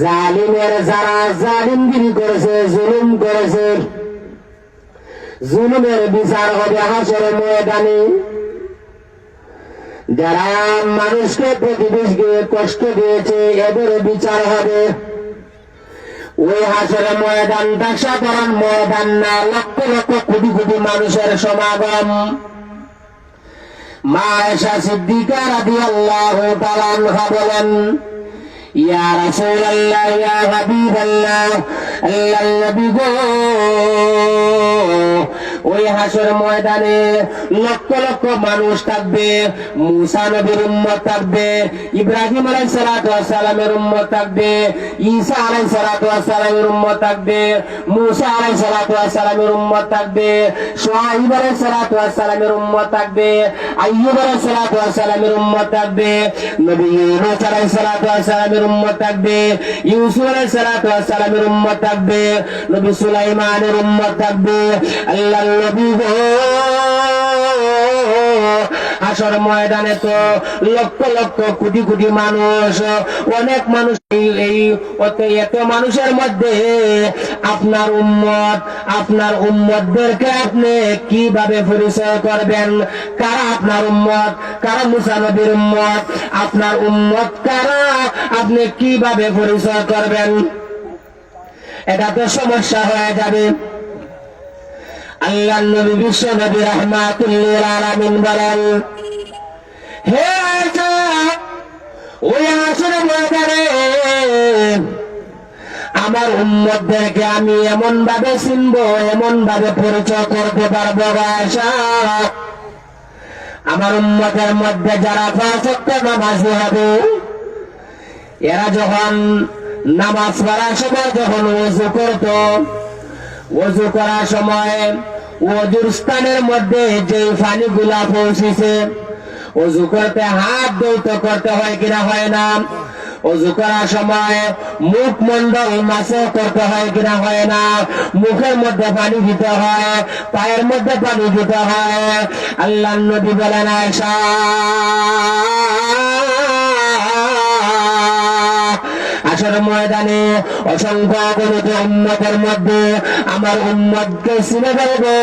জালিমের যারা জালিমগিরি করেছে, জুলুম করেছে, জুলুমের বিচার হবে হাসরের ময়দানে। যারা মানুষকে, প্রতিবেশীকে কষ্ট দিয়েছে, এদের বিচার হবে ওই হাসরের ময়দানটা সাধারণ ময়দান না, লক্ষ লক্ষ কোটি কোটি মানুষের সমাগম। মা আয়েশা সিদ্দিকা রাদিয়াল্লাহু তাআলা আনহা বলেন, ইয়া রাসূলুল্লাহ, ইয়া হাবিবাল্লাহ, আল্লাহর নবী গো, ওই হাসর ময়দানে লক্ষ লক্ষ মানুষ থাকবে। মুসা নবীর উম্মত থাকবে, ইব্রাহিম আলাইহিস সালাতু ওয়াস সালামের উম্মত থাকবে, ঈসা আলাইহিস সালাতু ওয়াস সালামের উম্মত থাকবে, মুসা আলাইহিস সালাতু ওয়াস সালামের উম্মত থাকবে, শুআয়ব আলাইহিস সালাতু ওয়াস সালামের উম্মত থাকবে, আইয়ুব আলাইহিস সালাতু ওয়াস সালামের উম্মত থাকবে, নবী ইউনূস আলাইহিস সালাতু ওয়াস সালামের উম্মত থাকবে, ইউসুফ আলাইহিস সালাতু ওয়াস সালামের উম্মত থাকবে, নবী সুলাইমানের উম্মত থাকবে। আল্লাহর নবী গো, হাসর ময়দানে তো লক্ষ লক্ষ কোটি কোটি মানুষ, অনেক মানুষ। এই এত মানুষের মধ্যে আপনার উম্মত, আপনার উম্মতদেরকে আপনি কিভাবে পরিচয় করবেন? কারা আপনার উম্মত, কারা মুসা নবীর উম্মত, আপনার উম্মত কারা, আপনি কিভাবে পরিচয় করবেন? এটা তো সমস্যা হয়ে যাবে। আল্লাহর নবী বিশ্ব নবী রাহমাতুল লিল আলামিন বলেন, হে আয়েশা, ওই হাসরের ময়দানে আমার উম্মতদেরকে আমি এমন ভাবে চিনবো, এমন ভাবে পরিচয় করতে পারবো আয়েশা, আমার উম্মতের মধ্যে যারা ৫ ওয়াক্ত নামাজি হবে, এরা যখন নামাজ পড়ার সময় যখন ওযু করত, ওযু করার সময় ওযুর স্থানের মধ্যে যে পানিগুলা পৌঁছেছে, ওযু করতে হাত ধৌত করতে হয় কিনা হয় না? ওযু করার সময় মুখমণ্ডল মাসে করতে হয় কিনা হয় না? মুখের মধ্যে পানি দিতে হয়, পায়ের মধ্যে পানি দিতে হয়। আল্লাহর নবী বলেন, আয়েশা, হাসর ময়দানে অসংখ্য অগণিত উম্মতের মধ্যে আমার উম্মতকে চিনে ফেলবো।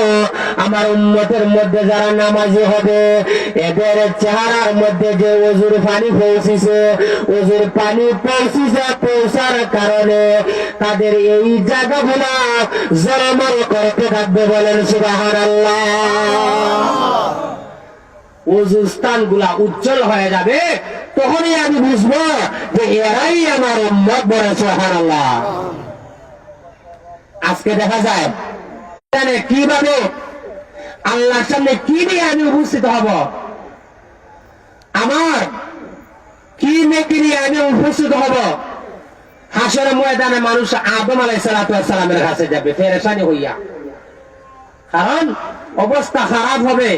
আমার উম্মতের মধ্যে যারা নামাজি হবে, এদের চেহারার মধ্যে যে ওযুর পানি পৌঁছেছে, ওযুর পানি পৌঁছার কারণে তাদের এই জায়গাগুলা ঝলমল করতে থাকবে। বলেন সুবহানাল্লাহ। ওযু স্থানগুলা উজ্জ্বল হয়ে যাবে, তখনই আমি বুঝবো যে এরাই আমার উম্মত। বলে সুবহানাল্লাহ। আজকে দেখা যায় কিভাবে আল্লাহর সামনে কি নিয়ে আমি উপস্থিত হব, আমার কি নেকি নিয়ে আমি উপস্থিত হব। হাসরের ময়দানে মানুষ আদম আলাইহিস সালাতু ওয়াস সালামের কাছে যাবে পেরেশানি হইয়া, কারণ অবস্থা খারাপ হবে,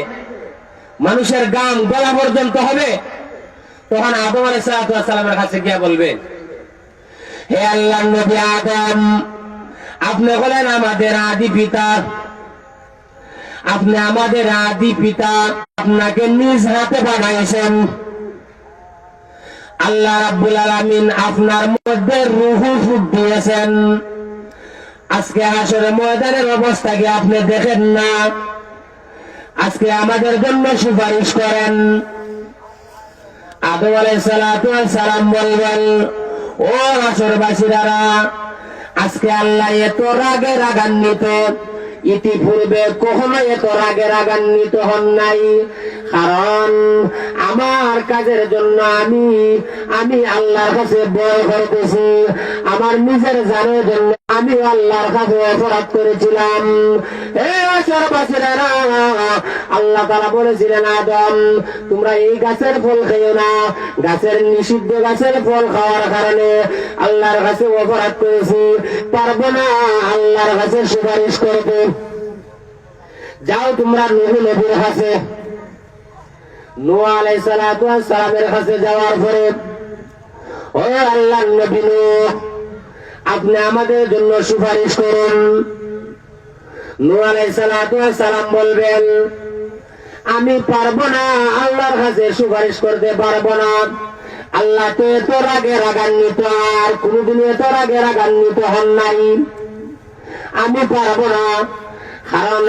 মানুষের গাম গলা পর্যন্ত হবে। তখন আদম আলাইহিস সালাতু ওয়াস সালামের কাছে গিয়ে বলবে, হে আল্লাহর নবী আদম, আপনি হলেন আমাদের আদি পিতা, আপনি আমাদের আদি পিতা, আপনাকে নিজ হাতে বানাইছেন। আল্লাহ রাব্বুল আলামিন আপনার মধ্যে রূহ ফুঁক দিয়েছেন। আজকে হাসরের ময়দানের অবস্থা কি আপনি দেখেন না? আজকে আমাদের জন্য সুপারিশ করেন। আদম আলাইহিস সালাতু ওয়াস সালাম বলবেন, ও হাসরবাসীরা, আজকে আল্লাহ এত রাগে রাগান্বিত, ইতিপূর্বে কখনো এত রাগে রাগান্বিত হন নাই। কারণ আমার কাজের জন্য আমি আল্লাহর কাছে ভয় করতেছি, আমার নিজের জানের জন্য আমি আল্লাহর কাছে অপরাধ করেছিলাম। আল্লাহ তাআলা বলেছিলেন, আদম, তোমরা এই গাছের ফল খেও না। গাছের নিষিদ্ধ গাছের ফল খাওয়ার কারণে আল্লাহর কাছে অপরাধ করেছি, পারবো না আল্লাহর কাছে সুপারিশ করতে। যাও তোমরা নূহ নবীর কাছে। নূহ আলাইহিস সালাতু ওয়াস সালামের কাছে যাওয়ার পরে, ও আল্লাহর নবী নূহ, আপনি আমাদের জন্য সুপারিশ করুন। নূহ আলাইহিস সালাতু ওয়াস সালাম বলবেন, আমি পারবো না, আল্লাহর কাছে সুপারিশ করতে পারবো না। আল্লাহ তো এত রাগে রাগান্বিত, আর কোনদিন এত রাগে রাগান্বিত হন নাই। আমি পারবো না, কারণ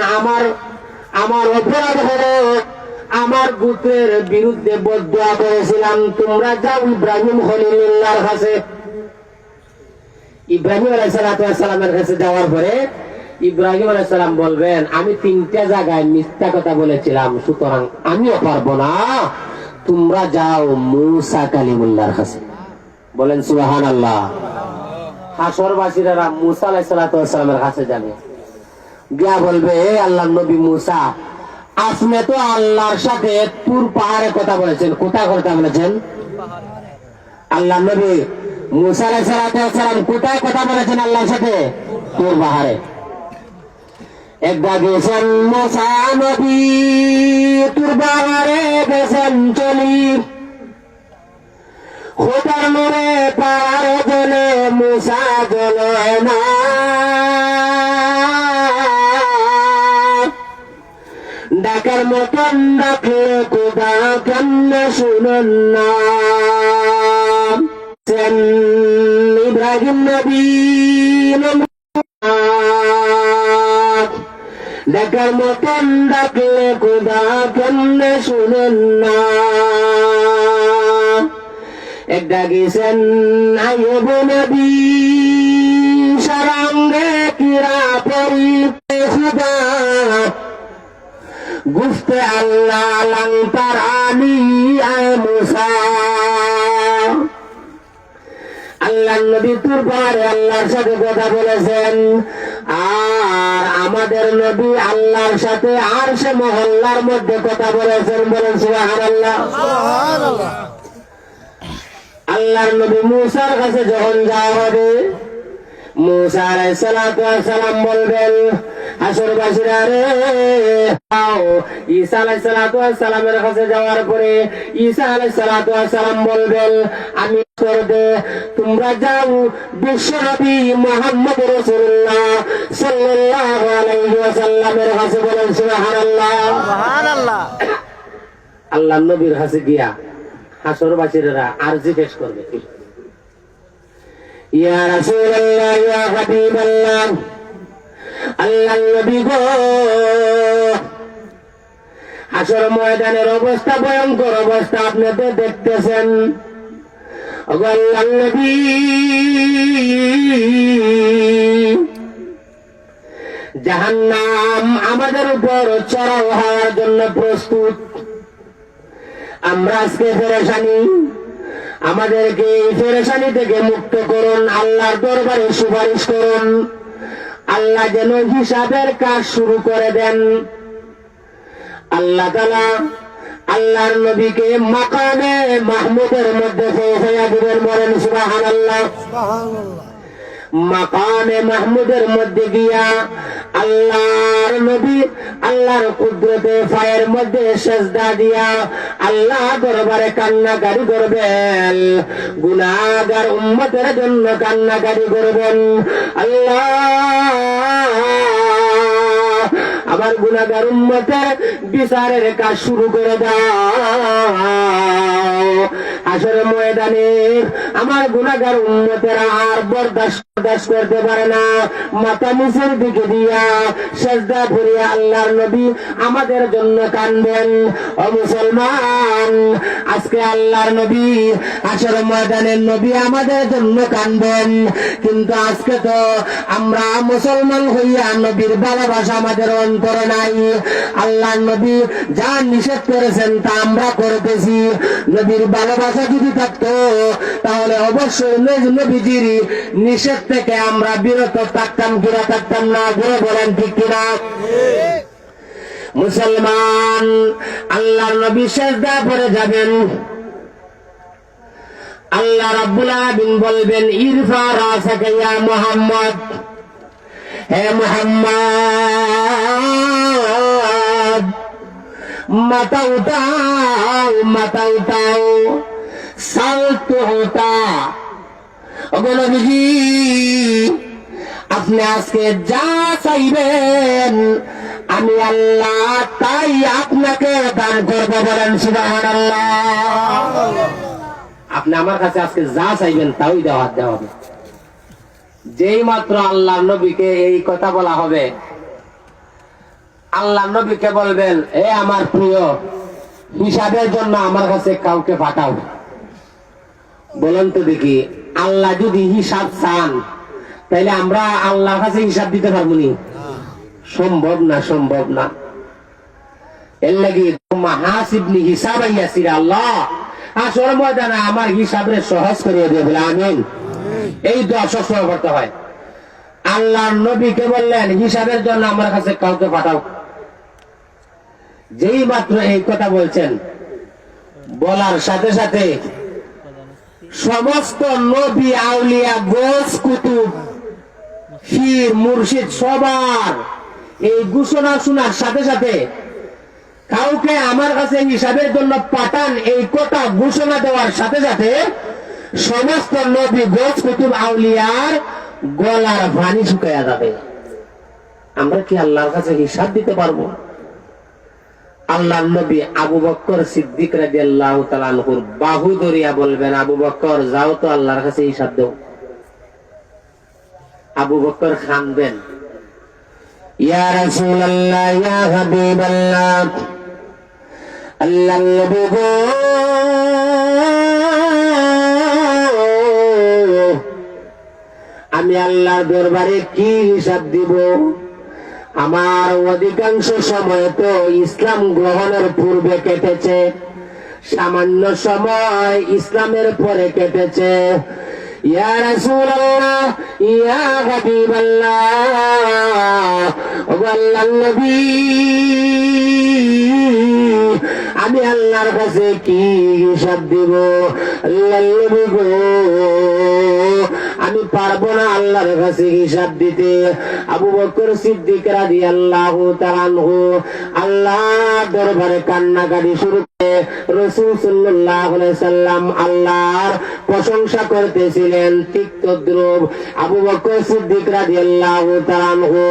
আমার অপরাধ হলো আমার গোত্রের বিরুদ্ধে বদদুয়া করেছিলাম। তোমরা যাও ইব্রাহিম খলিলুল্লাহর কাছে। ইব্রাহিম আলাইহিস সালামের কাছে যাওয়ার পরে ইব্রাহিম আলাইহিস সালাম বলবেন, আমি 3টা জায়গায় মিথ্যা কথা বলেছিলাম, সুতরাং আমিও পারবো না, তোমরা যাও মুসা কালিমুল্লাহর কাছে। বলেন সুবহানাল্লাহ। হাসরবাসীরা মুসা আলাইহিস সালামের কাছে যাবে, গিয়া বলবে, হে আল্লাহর নবী মুসা, আপনি তো আল্লাহর সাথে তুর পাহাড়ে কথা বলেছেন। কোথায় কথা বলেছেন? আল্লাহর নবী মুসা আলাইহিস সালাম কোথায় কথা বলেছেন আল্লাহর সাথে? তুর পাহাড়ে। একবার গেছেন মুসা নবী তুর পাহাড়ে গেছেন চলি, খোদার নূরে পাহাড়ে জ্বলে মুসা জ্বলে না। ডাকার মতন ডাকলে খোদা কেমনে শুনেন না। ইব্রাহিম নবী ডাকার মতন ডাকলে খোদা কেমনে শুনেন না। এক ডাকিছেন আইয়ুব নবী সারাঙ্গে কিরা পরি খোদা গুফতে আল্লাহ লাংতার আলী আয় মুসা। আল্লাহ নবী তুর পাহাড়ে আল্লাহর সাথে কথা বলেছেন, আর আমাদের নবী আল্লাহর সাথে আরশে মহল্লার মধ্যে কথা বলেছেন। বলেন সুবহানাল্লাহ। আল্লাহর নবী মুসার কাছে যখন যাওয়া হবে, মুসা আলাইহিস সালাম বলবেন, হাসরবাসীরা রে, ঈসা আলাইহিস সালামের কাছে যাওয়ার পরে ঈসা আলাইহিস সালাম বলবেন, আমি দে তোমরা যাও বিশ্বনবী মুহাম্মদ রাসূলুল্লাহ সাল্লাল্লাহু আলাইহি ওয়াসাল্লামের কাছে। বলেন সুবহানাল্লাহ। সুবহানাল্লাহ। আল্লাহর নবীর কাছে গিয়া হাসরবাসীরা আরজি পেশ করবে, ইয়া রাসূলুল্লাহ, ইয়া হাবিবাল্লাহ, আল্লাহর নবী গো, হাসর ময়দানের অবস্থা ভয়ঙ্কর অবস্থা আপনি তো দেখতেছেন। আল্লাহর নবী, জাহান্নাম আমাদের উপর চড়াও হওয়ার জন্য প্রস্তুত। আমরা আজকে পেরেশানি, আমাদেরকে এই পেরেশানি থেকে মুক্ত করুন, আল্লাহর দরবারে সুপারিশ করুন, আল্লাহ যেন হিসাবের কাজ শুরু করে দেন। আল্লাহ তাআলা আল্লাহর নবীকে মাকামে মাহমুদের মধ্যে পৌঁছাইয়া দিবেন। বলেন সুবহানাল্লাহ। মাকামে মাহমুদের মধ্যে গিয়া আল্লাহর নবী আল্লাহর কুদরতে পায়ের মধ্যে সেজদা দিয়া আল্লাহ দরবারে কান্নাকারি করবেন, গুনাহগার উম্মতের জন্য কান্নাকারি করবেন। আল্লাহ আমার গুনাহগার উম্মতের বিচারের কাজ শুরু করে দাও। হাসরের ময়দানে আমার গুনাহগার উম্মতেরা আর বরদাস্ত করতে পারে না, মাথা নিচের দিকে দিয়া সেজদা করিয়া আল্লাহর নবী আমাদের জন্য কাঁদবেন। ও মুসলমান, আজকে আল্লাহর নবী হাসরের ময়দানের নবী আমাদের জন্য কাঁদবেন, কিন্তু আজকে তো আমরা মুসলমান হইয়া নবীর ভালোবাসা আমাদের অন্তরে নাই। আল্লাহর নবী যা নিষেধ করেছেন তা আমরা করতেছি। নবীর ভালোবাসা যদি থাকতো তাহলে অবশ্যই নবীজির নিষেধ থেকে আমরা বিরত থাকতাম, কিনা থাকতাম না? ঘুরে বলেন ঠিক কিনা? মুসলমান, আল্লাহর নবী সিজদা করে যাবেন, আল্লাহ রাব্বুল আলামিন বলবেন, ইরফা রাসাকা ইয়া মুহাম্মদ, হে মুহাম্মদ মাথা উঠাও, মাথা উঠাও, সালতো হোতা। নবীজি আপনি আজকে যা চাইবেন আমি আল্লাহ তাই আপনাকে দান করব। বলেন সুবহানাল্লাহ। আপনি আমার কাছে আজকে যা চাইবেন তাই দেওয়া হবে। যেই মাত্র আল্লাহ নবীকে এই কথা বলা হবে, আল্লাহ নবীকে বলবেন, এ আমার প্রিয়, হিসাবের জন্য আমার কাছে কাউকে পাঠাও। বলেন তো দেখি, আল্লাহ যদি হিসাব চান তাহলে আমরা আল্লাহর কাছে হিসাব দিতে পারবো নি? সম্ভব না, সম্ভব না। এর লাগি হাসিবনি হিসাব আইয়াছিরা, আল্লাহ আসর ময়দানে আমার হিসাবে সহজ করিয়ে দিয়ে বলে আমিন। এই দোয়া সবসময় করতে হয়। আল্লাহর নবীকে বললেন, হিসাবের জন্য আমার কাছে কাউকে পাঠাও। যেই মাত্র এই কথা বলছেন, বলার সাথে সাথে সমস্ত নবী, আউলিয়া, গোস, কুতুব, পীর, মুর্শিদ সবার এই ঘোষণা শোনার সাথে সাথে কাউকে আমার কাছে হিসাবের জন্য পাঠান, এই কথা ঘোষণা দেওয়ার সাথে সাথে সমস্ত নবী, গোস, কুতুব, আউলিয়ার গলার পানি শুকাইয়া যাবে। আমরা কি আল্লাহর কাছে হিসাব দিতে পারবো? আল্লাহর নবী আবু বকর সিদ্দিক রাদিয়াল্লাহু তাআলা আনহুর বাহু ধরিয়া বলবেন, আবু বকর যাও তো আল্লাহর কাছে হিসাব দাও। আবু বকর কাঁদবেন, ইয়া রাসূলুল্লাহ, ইয়া হাবিবাল্লাহ, আল্লাহর নবী গো, আমি আল্লাহর দরবারে কি হিসাব দিব? আমার অধিকাংশ সময় তো ইসলাম গ্রহণের পূর্বে কেটেছে, সামান্য সময় ইসলামের পরে কেটেছে। ইয়া রাসূলুল্লাহ, ইয়া হাবিবাল্লাহ, ও আল্লাহর নবী, আমি আল্লাহর কাছে কি হিসাব দিব? আল্লাহর নবী গো, আমি পারবো না আল্লাহর কাছে হিসাব দিতে। আবু বকর সিদ্দিক রাদিয়াল্লাহু তাআলা আনহু আল্লাহ দরবারে কান্নাকাটি শুরু করে রাসূল সাল্লাল্লাহু আলাইহি সাল্লাম আল্লাহর প্রশংসা করতেছিলেন। ঠিক তদ্রুপ আবু বকর সিদ্দিক রাদিয়াল্লাহু তাআলা আনহু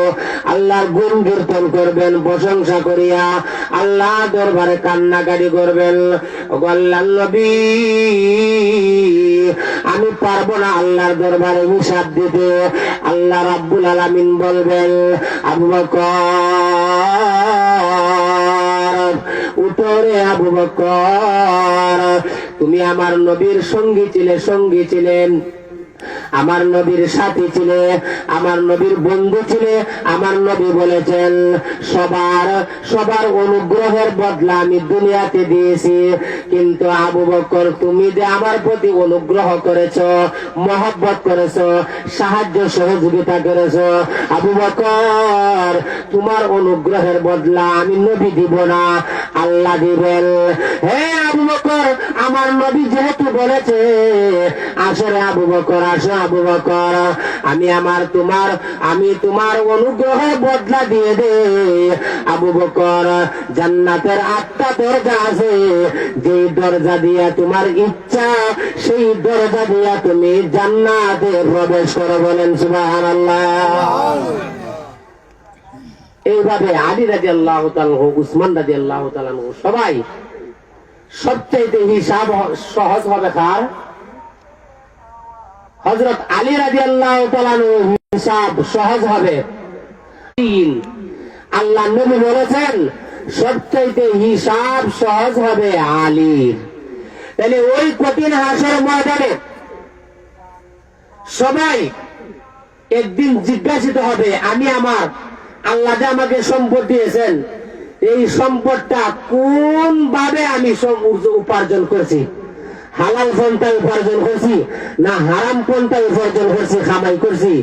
আল্লাহর গুণ কীর্তন করবেন, প্রশংসা করিয়া আল্লাহ দরবারে কান্নাকাটি করবেন। ওগো আল্লাহর নবী, আমি পারবো না আল্লাহর দরবারে হিসাব দিতে। আল্লাহ রাব্বুল আলামিন বলবেন, আবু বকর উঠো রে আবু বকর, তুমি আমার নবীর সঙ্গী ছিলেন, আমার নবীর সাথী ছিলে, আমার নবীর বন্ধু ছিলে। আমার নবী বলেছেন, সবার অনুগ্রহের বদলা আমি দুনিয়াতে দিয়েছি, কিন্তু আবু বকর তুমি যে আমার প্রতি অনুগ্রহ করেছো, মহব্বত করেছো, সাহায্য সহযোগিতা করেছো, আবু বকর তোমার অনুগ্রহের বদলা আমি নবী দিব না, আল্লাহ দিবেন। হে আবু বকর, আমার নবী যেহেতু বলেছে, আসলে আবু বকর, আসো আবু বকর, আমি তোমার অনুগ্রহের বদলা দিয়ে দে। আবু বকর, জান্নাতের 8টা দরজা আছে, যে দরজা দিয়া তোমার ইচ্ছা সেই দরজা দিয়া তুমি জান্নাতে প্রবেশ করো। বলেন সুবহানাল্লাহ। এইভাবে আলী রাদিয়াল্লাহু তাআলা, উসমান রাদিয়াল্লাহু তাআলা সবাই সবচাইতে হিসাব সহজ হবে কার? হযরত আলী রাদিয়াল্লাহু তাআলা হিসাব সহজ হবে। আল্লাহ নবী বলেছেন সবচাইতে হিসাব সহজ হবে আলীর। তাহলে ওই কঠিন হাসর ময়দানে সবাই একদিন জিজ্ঞাসিত হবে, আমি আমার আল্লাহ যে আমাকে সম্পদ দিয়েছেন, এই সম্পদটা কোন ভাবে আমি উপার্জন করছি? হালাল পন্থায় উপার্জন করছি না হারাম পন্থায় উপার্জন করছি, কামাই করছি?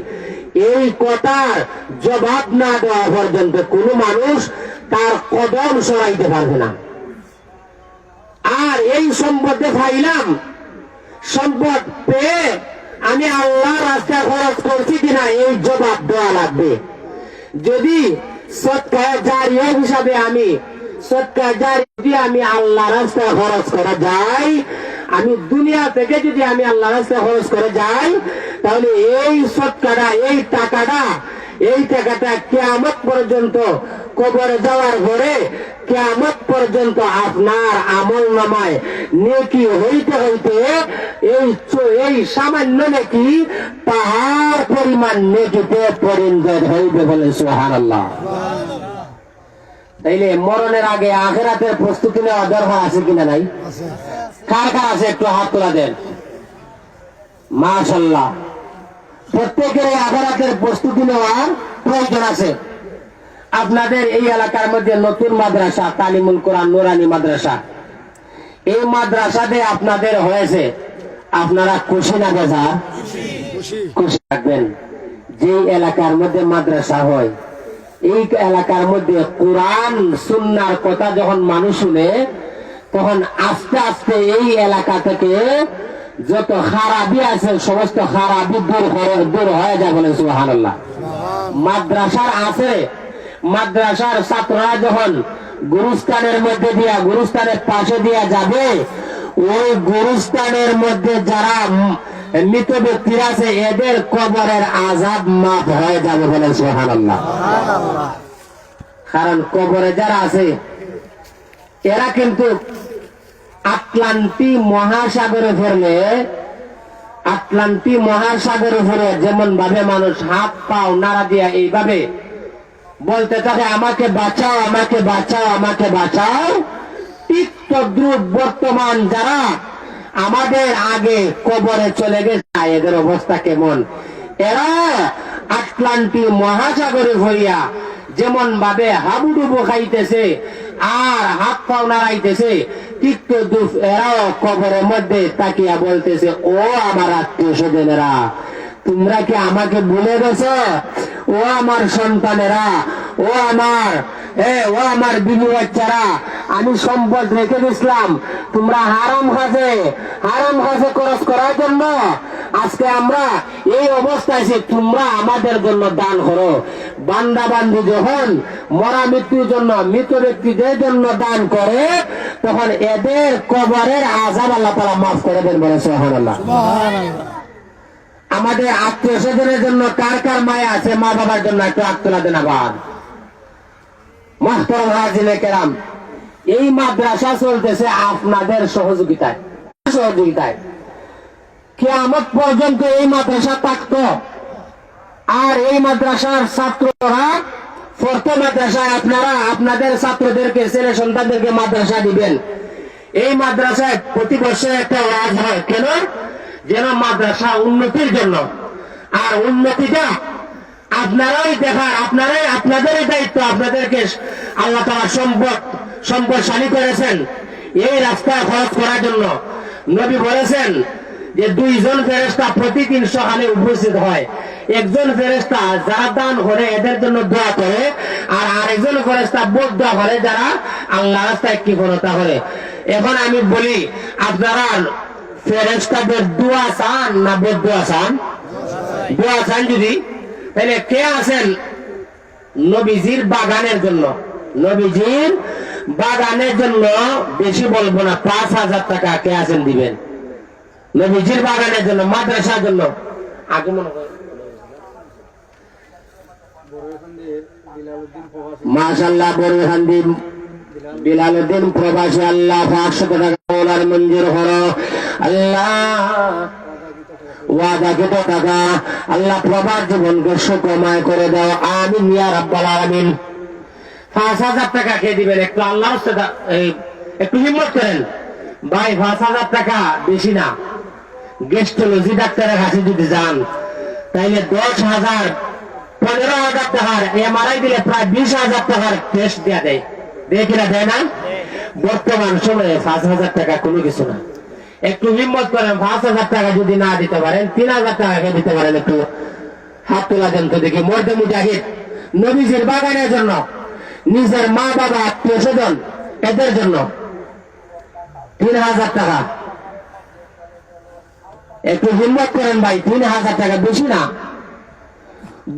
এই কথার জবাব না দেওয়া পর্যন্ত কোন মানুষ তার কদম সরাইতে পারবে না। আর এই সম্পদে পাইলাম, সম্পদ পেয়ে আমি আল্লাহর রাস্তায় খরচ করছি কিনা এই জবাব দেওয়া লাগবে। যদি সদকা জারিয়া হিসাবে আমি আল্লাহ রাস্তায় খরচ করা যাই, আমি দুনিয়া থেকে যদি আমি আল্লাহ রাস্তায় খরচ করে যাই, তাহলে এই সদকাটা, এই টাকাটা কিয়ামত পর্যন্ত কবরে যাওয়ার পরে কিয়ামত পর্যন্ত আপনার আমল নামায় নেকি হইতে হইতে এই সামান্য নেকি পাহাড় পরিমাণ নেকিতে পরিণত হইবে বলে সুবহানাল্লাহ। তাইলে মরণের আগে আখিরাতের প্রস্তুতি নেওয়া দরকার আছে কিনা নাই? কার কার আছে একটু হাত তোলা দেন। মাশাআল্লাহ, প্রত্যেকের আখিরাতের প্রস্তুতি নেওয়ার প্রয়োজন আছে। আপনাদের এই এলাকার মধ্যে নতুন মাদ্রাসা তালিমুল কোরআন নুরানি মাদ্রাসা, এই মাদ্রাসাতে আপনাদের হয়েছে, আপনারা খুশি না বেজার? খুশি থাকবেন। যে এলাকার মধ্যে মাদ্রাসা হয়, এই এলাকার মধ্যে কোরআন সুন্নাহর কথা যখন মানুষ শুনে, তখন আস্তে আস্তে এই এলাকা থেকে যত খারাপি আছে সমস্ত খারাপি দূর হয়ে যায় বলে সুবহানাল্লাহ। মাদ্রাসার আছে, মাদ্রাসার ছাত্ররা যখন গুরুস্থানের মধ্যে দিয়া, গুরুস্থানের পাশে দিয়া যাবে, ওই গুরুস্থানের মধ্যে যারা মৃত ব্যক্তিরা আছে এদের কবরের আযাব মাফ হয়ে যাবে বলে সুবহানাল্লাহ। কারণ কবরে যারা আছে এরা কিন্তু আটলান্টি মহাসাগরে ফেরলে, আটলান্টি মহাসাগরে ফেরে যেমন ভাবে মানুষ হাত পাও নাড়া দিয়া এইভাবে বলতে থাকে আমাকে বাঁচাও, আমাকে বাঁচাও, আমাকে বাঁচাও, ঠিক তদ্রুপ বর্তমান যারা আমাদের আগে কবরে চলে গেছে এদের অবস্থা কেমন? এরা আটলান্টি মহাসাগরে ভরিয়া যেমন ভাবে হাবুডুবু খাইতেছে আর হাত পাও নাড়াইতেছে, ঠিক তদ্রুপ এরাও কবরের মধ্যে তাকিয়া বলতেছে, ও আমার আত্মীয় স্বজনেরা, তোমরা কি আমাকে ভুলে গেছো? ও আমার সন্তানেরা, ও আমার বিবি বাচ্চারা, আমি সম্পদ রেখে দিয়েছিলাম, তোমরা হারাম কাজে খরচ করার জন্য আজকে আমরা এই অবস্থায় আছি, তোমরা আমাদের জন্য দান করো। বান্দা বান্দি যখন মরা মৃত্যুর জন্য মৃত ব্যক্তিদের জন্য দান করে, তখন এদের কবরের আযাব আল্লাহ তাআলা মাফ করে দেন বলে সুবহানাল্লাহ। আমাদের আত্মীয় স্বজনের জন্য কার কার মায়া আছে মা বাবার জন্য একটু হাত তোলা দেন আবার। মুহতারাম হাজিরে কেরাম, এই মাদ্রাসা চলতেছে আপনাদের সহযোগিতায়। কিয়ামত পর্যন্ত এই মাদ্রাসা থাকতো। আর এই মাদ্রাসার ছাত্ররা পড়তে মাদ্রাসায় আপনারা আপনাদের ছাত্রদেরকে, ছেলে সন্তানদেরকে মাদ্রাসা দিবেন। এই মাদ্রাসায় প্রতি বছর একটা ওয়াজ হয়, কেন? যেন মাদ্রাসা উন্নতির জন্য। আর উন্নতিটা আপনারাই দেখার, আপনাদেরই দায়িত্ব। আপনাদেরকে আল্লাহ তাআলা সম্পদশালী করেছেন এই রাস্তায় খরচ করার জন্য। নবী বলেছেন যে 2 জন ফেরেশতা প্রতিদিন সকালে উপস্থিত হয়। একজন ফেরেশতা যারা দান করে এদের জন্য দোয়া করে, আর আরেকজন ফেরেশতা বদদোয়া করে যারা আল্লাহর রাস্তায় কৃপণতা করে। এখন আমি বলি, আপনারা ফেরেশতাদের দোয়া চান না বদদোয়া চান? দোয়া চান যদি, তাহলে কে আছেন নবীজির বাগানের জন্য? নবীজির বাগানের জন্য বেশি বলবো না, 5,000 টাকা কে আছেন দিবেন নবীজির বাগানের জন্য, মাদ্রাসার জন্য? আগে মনে হয় মাশাআল্লাহ বরহান্দি বিলালউদ্দিন প্রবাসী, আল্লাহ 500 টাকা ওনার মঞ্জুর হলো। আল্লাহ ওয়াদাকৃত টাকা আল্লাহ প্রবাস জীবনকে সুখময় করে দাও, আমিন ইয়া রাব্বাল আলামিন। 5,000 টাকা কে দিবেন? একটু আল্লাহর সাথে একটু হিম্মত করেন ভাই। 5,000 টাকা বেশি না। গেস্ট্রোলজি ডাক্তারের কাছে যদি যান তাইলে 10,000 15,000 টাকার এমআরআই দিলে প্রায় 20,000 টাকার টেস্ট দেয়া দেয়, কিনা দেয় না? বর্তমান সময়ে 5,000 টাকা কোনো কিছু না। একটু হিম্মত করেন, 5,000 টাকা যদি না দিতে পারেন 3,000 টাকা দিতে পারেন। একটু হাত তোলা দেন তো দেখি। মর্দে মুজাহিদ নবীজির বাগানের জন্য, নিজের মা বাবা আত্মীয় স্বজন এদের জন্য 3,000 টাকা। একটু হিম্মত করেন ভাই, 3,000 টাকা বেশি না।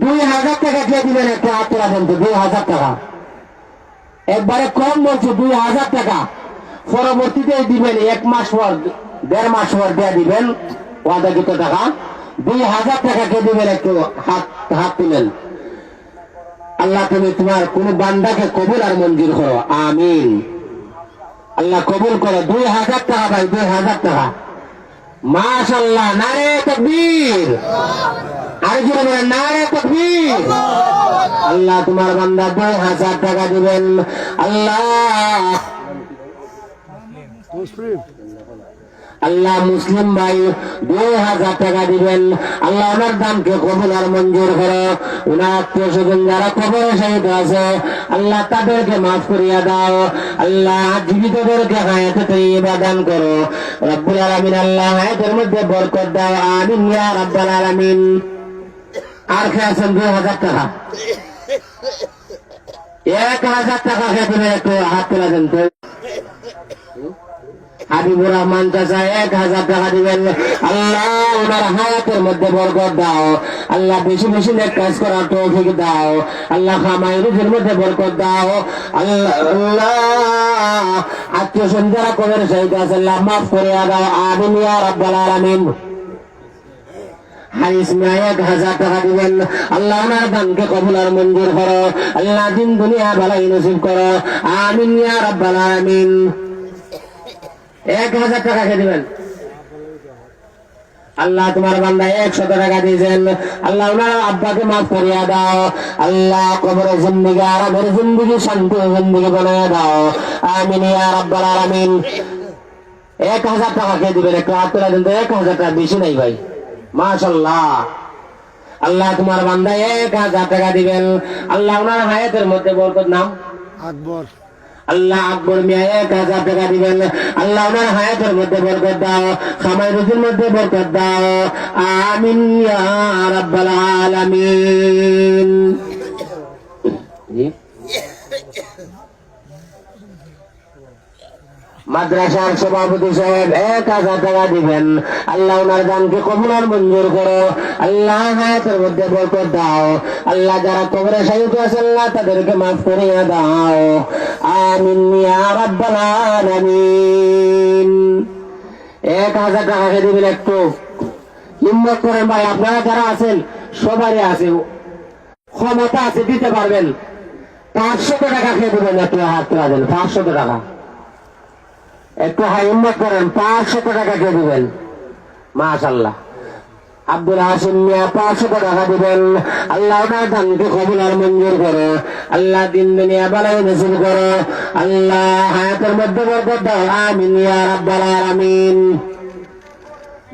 2,000 টাকা কে দিবেন? একটু হাত তোলা দেন তো। 2,000 টাকা একবারে কম বলছি, 2,000 টাকা পরবর্তীতে দিবেন। 1 মাস পর 1.5 মাস পর দিয়ে দিবেন ওয়াদাকৃত টাকা। 2,000 টাকা কে দিবেন? একটু হাত তুলেন। আল্লাহ তুমি তোমার কোন বান্দাকে কবুল আর মঞ্জুর করো, আমিন। আল্লাহ কবুল করো। 2000 টাকা ভাই, 2000 টাকা। মাশাআল্লাহ, নারে তাকবীর। আর জোরে বলেন নারে তাকবীর। আল্লাহ তোমার বান্দা 2000 টাকা দিবেন। আল্লাহ আল্লাহ মুসলিম ভাই 2000 টাকা দিবেন। আল্লাহ ওনার দানকে কবুল আর মঞ্জুর করো। ওনার আত্মীয় স্বজন যারা কবরে শহীদ আছে আল্লাহ তাদেরকে মাফ করিয়া দাও। আল্লাহ জীবিতদেরকে হায়াতে তৈয়বা দান করো রব্বুল আলামিন। আল্লাহ হায়াতের মধ্যে বরকত দাও, আমিন ইয়া রাব্বাল আলামিন। আর কে আছেন 2000 টাকা? 1000 টাকা খেতে একটু হাত তোলা দেন তো। হাবিবুর রহমান চাচা 1000 টাকা দিবেন। আল্লাহ ওনার হায়াতের মধ্যে বরকত দাও। আল্লাহ বেশি বেশি নেক কাজ করার তৌফিক দাও। আল্লাহ খামাই রুজির মধ্যে বরকত দাও। আল্লাহ আত্মীয় স্বজন যারা কবর শহীদ আছে আল্লাহ মাফ করে দাও, আমিন ইয়া রাব্বাল আলামিন। হারিস মিয়া 1000 টাকা দিবেন। আল্লাহ ওনার দানকে কবুল আর মঞ্জুর করো। আল্লাহ দিন দুনিয়া ভালাই নসিব করো, আমিন ইয়া রাব্বাল আলামিন। 1000 টাকা খেয়ে দিবেন। আল্লাহ তোমার বান্দা 100 টাকা দিয়েছেন। আল্লাহ ওনার আব্বাকে মাফ করিয়া দাও। আল্লাহ কবরের জিন্দেগি আরামের জিন্দেগি, শান্তি জিন্দেগি বানাইয়া দাও, আমিন ইয়া রাব্বাল আলামিন। 1000 টাকা খেয়ে দিবেন। একটু হাত তোলা দেন তো। 1000 টাকা বেশি নাই ভাই, মাশাআল্লাহ। আল্লাহ তোমার বান্দা 1000 টাকা দিবেন। আল্লাহ ওনার হায়াতের মধ্যে বরকত। নাম আকবর। আল্লাহ আকবর মিয়া 1000 টাকা দিবেন। আল্লাহ ওনার হায়াতের মধ্যে বরকত দাও, খামাই রুজির মধ্যে বরকত দাও, আমিন ইয়া রাব্বাল আলামিন। মাদ্রাসার সভাপতি সাহেব 1000 টাকা দিবেন। আল্লাহ ওনার দানকে কবুল আর মঞ্জুর করো। আল্লাহ হায়াতের মধ্যে বরকত দাও। আল্লাহ যারা কবরে শহীদ আছে আল্লাহ তাদেরকে মাফ করিয়া দাও, আমিন ইয়া রাব্বাল আলামিন। 1000 টাকা খেয়ে দিবেন। একটু হিম্মত করেন ভাই, আপনারা যারা আছেন সবারই আছে, ক্ষমতা আছে, দিতে পারবেন। 500 টাকা খেয়ে দেবেন। একটু হাত তোলা দেন। 500 টাকা একটু হিম্মত করেন। 500 টাকা কে দিবেন? মাশাআল্লাহ। আব্দুল হাসিম মিয়া 500 টাকা দিবেন। আল্লাহ ওনার দানকে কবুল আর মঞ্জুর করো। আল্লাহ দিন দুনিয়া বালাই নসিব করো। আল্লাহ হায়াতের মধ্যে বরকত দাও, আমিন ইয়া রাব্বাল আলামিন।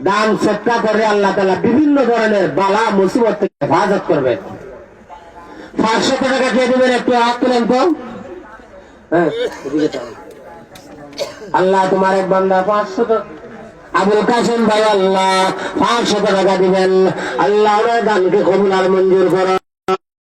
দান সৎকার করে আল্লাহ তাআলা বিভিন্ন ধরনের বালা মুসিবত থেকে হেফাজত করবে। 500 টাকা কে দিবেন? একটু হাত তুলেন তো। হ্যাঁ, আল্লাহ তোমার এক বান্দা 500 আবুল কাসেম ভাই আল্লাহ 500 টাকা দিবেন। আল্লাহ ওনার দানকে কবুল আর মঞ্জুর করো।